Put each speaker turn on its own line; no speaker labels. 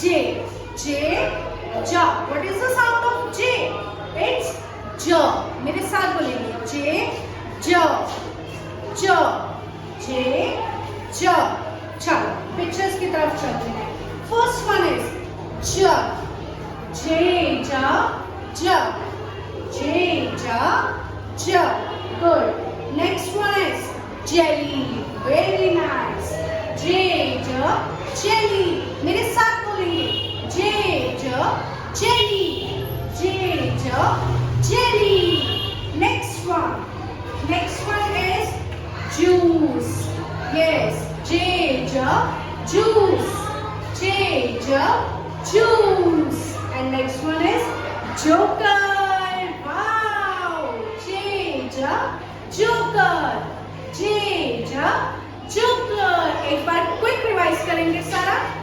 J. J. Ja. What is the sound of J? It's ja. मेरे साथ बोलेंगे J. Ja. Ja. J. Ja. चलो pictures की तरफ चलते हैं. First one is jug. J. Ja. Jug. J. Ja. Jug. Good. Next one is jelly. Very nice. J. Ja. Jelly. मेरे साथ बोलेंगे J. Ja. Jelly. J. Ja. Jelly. Next one. Next one is juice. Yes. J. Ja. Juice. J. Ja. Juice. And next one is joker. Wow. J. Ja. Joker. J. Ja. Joker. एक बार quick revise करेंगे सारा.